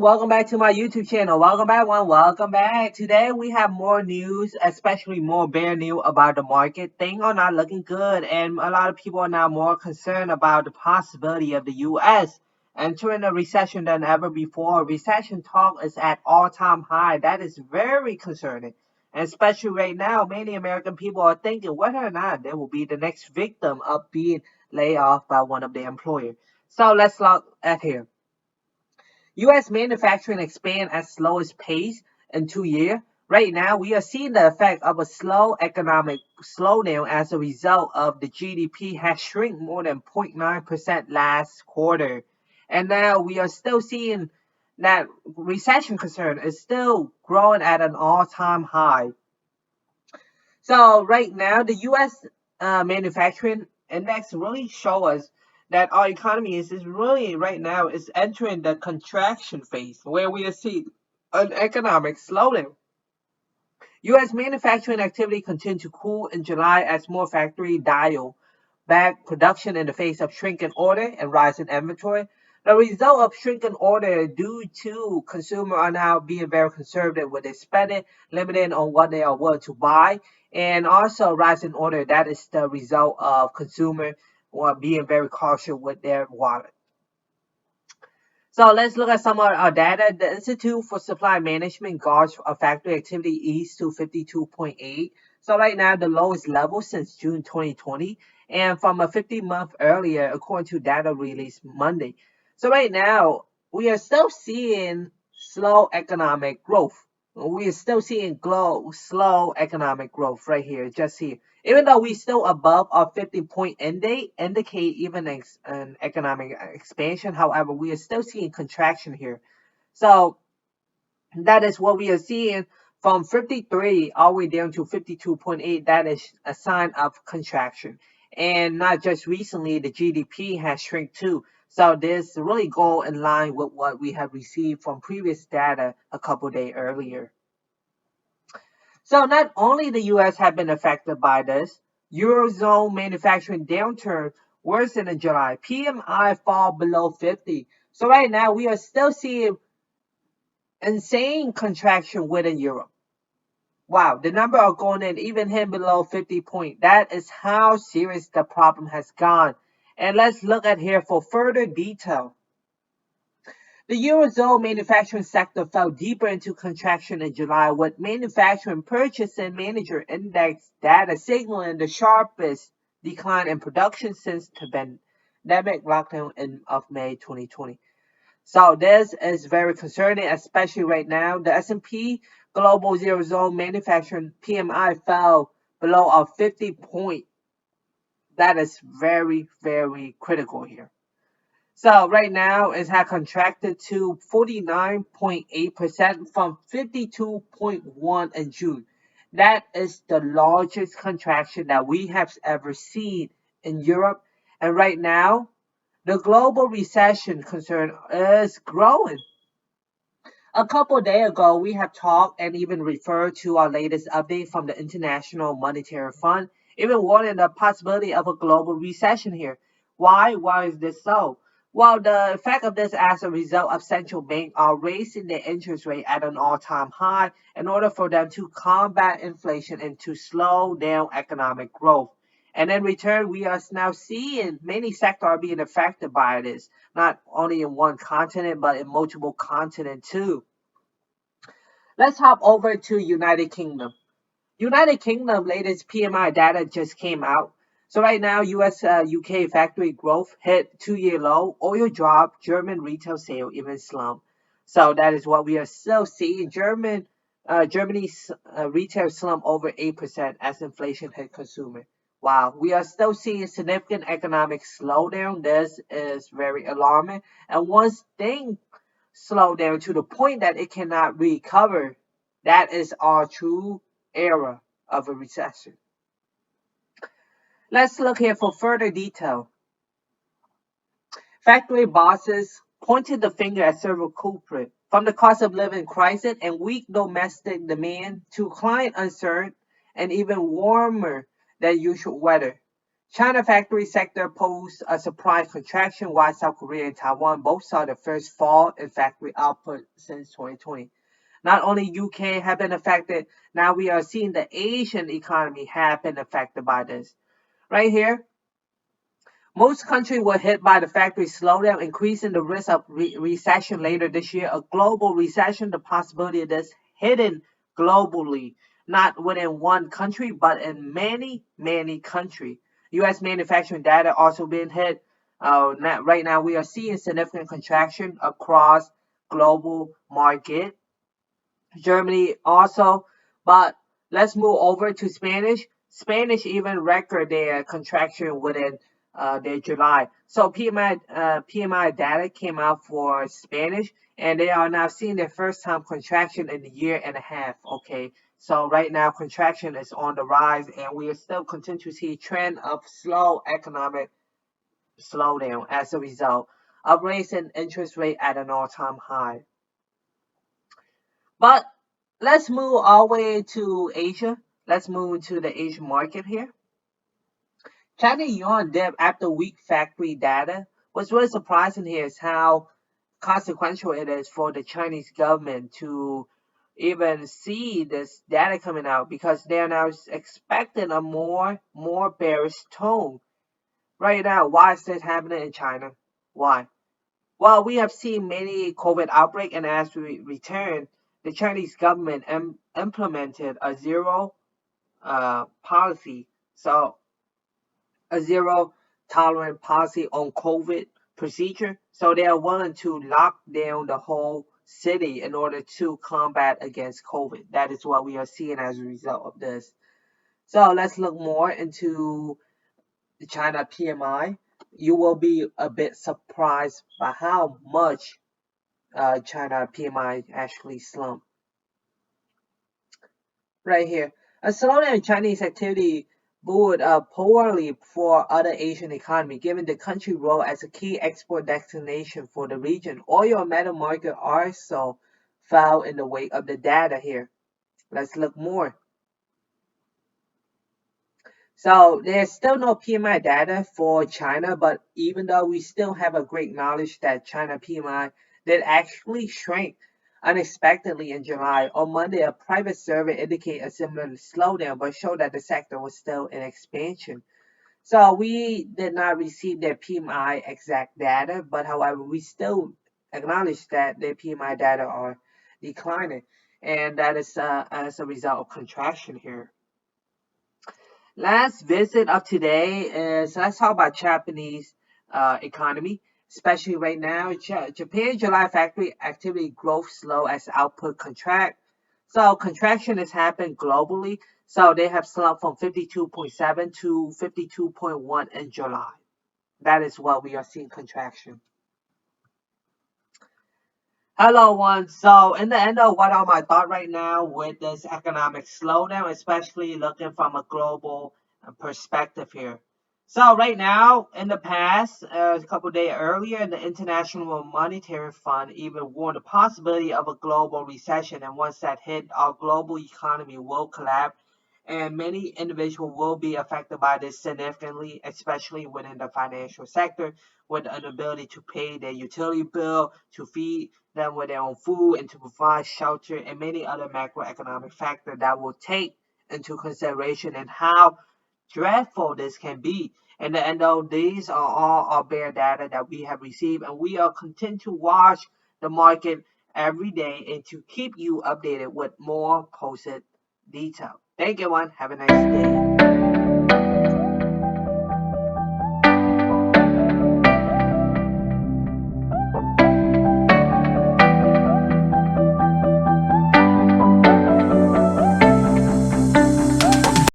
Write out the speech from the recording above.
welcome back to my YouTube channel. Welcome back, one. Welcome back. Today we have more news, especially more bear news about the market. Things are not looking good, and a lot of people are now more concerned about the possibility of the U.S. entering a recession than ever before. Recession talk is at all-time high. That is very concerning, and especially right now, many American people are thinking whether or not they will be the next victim of being laid off by one of their employers. So let's look at here. U.S. manufacturing expand at slowest pace in 2 years. Right now, we are seeing the effect of a slow economic slowdown as a result of the GDP has shrunk more than 0.9% last quarter. And now we are still seeing that recession concern is still growing at an all-time high. So right now, the U.S. Manufacturing index really show us that our economy is really right now is entering the contraction phase where we are seeing an economic slowdown. U.S. manufacturing activity continued to cool in July as more factories dial back production in the face of shrinking order and rising inventory. The result of shrinking order due to consumers are now being very conservative with their spending, limited on what they are willing to buy, and also rising order. That is the result of consumers being very cautious with their wallet. So let's look at some of our data. The Institute for Supply Management gauge of factory activity eased to 52.8. So right now, the lowest level since June 2020, and from a 50-month earlier, according to data released Monday. So right now, we are still seeing slow economic growth. We are still seeing slow economic growth right here, just here. Even though we're still above our 50-point indicate even an economic expansion. However, we are still seeing contraction here. So that is what we are seeing from 53 all the way down to 52.8. That is a sign of contraction. And not just recently, the GDP has shrunk too. So this really go in line with what we have received from previous data a couple days earlier. So not only the U.S. have been affected by this, Eurozone manufacturing downturn worsened in July. PMI fall below 50. So right now we are still seeing insane contraction within Europe. Wow, the number are going in even hit below 50 point. That is how serious the problem has gone. And let's look at here for further detail. The Eurozone manufacturing sector fell deeper into contraction in July, with manufacturing purchasing manager index data signaling the sharpest decline in production since the pandemic lockdown of May 2020. So this is very concerning, especially right now. The S&P Global Eurozone manufacturing PMI fell below a 50 point. That is very, very critical here. So right now it has contracted to 49.8% from 52.1 in June. That is the largest contraction that we have ever seen in Europe. And right now, the global recession concern is growing. A couple days ago, we have talked and even referred to our latest update from the International Monetary Fund, even warning the possibility of a global recession here. Why? Why is this so? Well, the effect of this as a result of central banks are raising their interest rate at an all-time high in order for them to combat inflation and to slow down economic growth. And in return, we are now seeing many sectors are being affected by this, not only in one continent, but in multiple continents too. Let's hop over to United Kingdom. United Kingdom latest PMI data just came out. So right now, US UK factory growth hit 2-year low. Oil dropped. German retail sale even slumped. So that is what we are still seeing. Germany's retail slump over 8% as inflation hit consumer. Wow, we are still seeing significant economic slowdown. This is very alarming. And once things slow down to the point that it cannot recover, that is our true era of a recession. Let's look here for further detail. Factory bosses pointed the finger at several culprits, from the cost of living crisis and weak domestic demand to client uncertainty and even warmer than usual weather. China factory sector posed a surprise contraction while South Korea and Taiwan both saw the first fall in factory output since 2020. Not only UK have been affected, now we are seeing the Asian economy have been affected by this. Right here, most countries were hit by the factory slowdown, increasing the risk of recession later this year. A global recession, the possibility of this hidden globally, not within one country, but in many, many countries. U.S. manufacturing data also being hit. Right now, we are seeing significant contraction across global market. Germany also, but let's move over to Spanish. Spanish even record their contraction within their July. So PMI data came out for Spanish, and they are now seeing their first time contraction in a year and a half. Okay, so right now contraction is on the rise, and we are still continue to see a trend of slow economic slowdown as a result of raising interest rate at an all-time high. But let's move all the way to Asia. Let's move to the Asian market here. China yuan dip after weak factory data. What's really surprising here is how consequential it is for the Chinese government to even see this data coming out because they are now expecting a more bearish tone. Right now, why is this happening in China? Why? Well, we have seen many COVID outbreak, and as we return, the Chinese government implemented a zero policy, so a zero tolerance policy on COVID procedure. So they are willing to lock down the whole city in order to combat against COVID. That is what we are seeing as a result of this. So let's look more into the China PMI. You will be a bit surprised by how much China PMI actually slumped. Right here, a slowdown in Chinese activity bode poorly for other Asian economies, given the country role as a key export destination for the region. Oil and metal market also fell in the wake of the data here. Let's look more. So there's still no PMI data for China, but even though we still have a great knowledge that China PMI did actually shrink unexpectedly in July. On Monday, a private survey indicated a similar slowdown, but showed that the sector was still in expansion. So we did not receive their PMI exact data, but however, we still acknowledge that their PMI data are declining, and that is as a result of contraction here. Last visit of today is let's talk about Japanese economy, especially right now. Japan July factory activity growth slow as output contract. So contraction has happened globally. So they have slumped from 52.7 to 52.1 in July. That is what we are seeing contraction. Hello, one. So, in the end of what are my thoughts right now with this economic slowdown, especially looking from a global perspective here. So, right now, in the past, a couple of days earlier, the International Monetary Fund even warned the possibility of a global recession, and once that hit, our global economy will collapse, and many individuals will be affected by this significantly, especially within the financial sector, with the inability to pay their utility bill, to feed them with their own food, and to provide shelter, and many other macroeconomic factors that will take into consideration and how dreadful this can be. And the end of these are all our bare data that we have received, and we are content to watch the market every day and to keep you updated with more posted detail. Thank you, everyone. Have a nice day.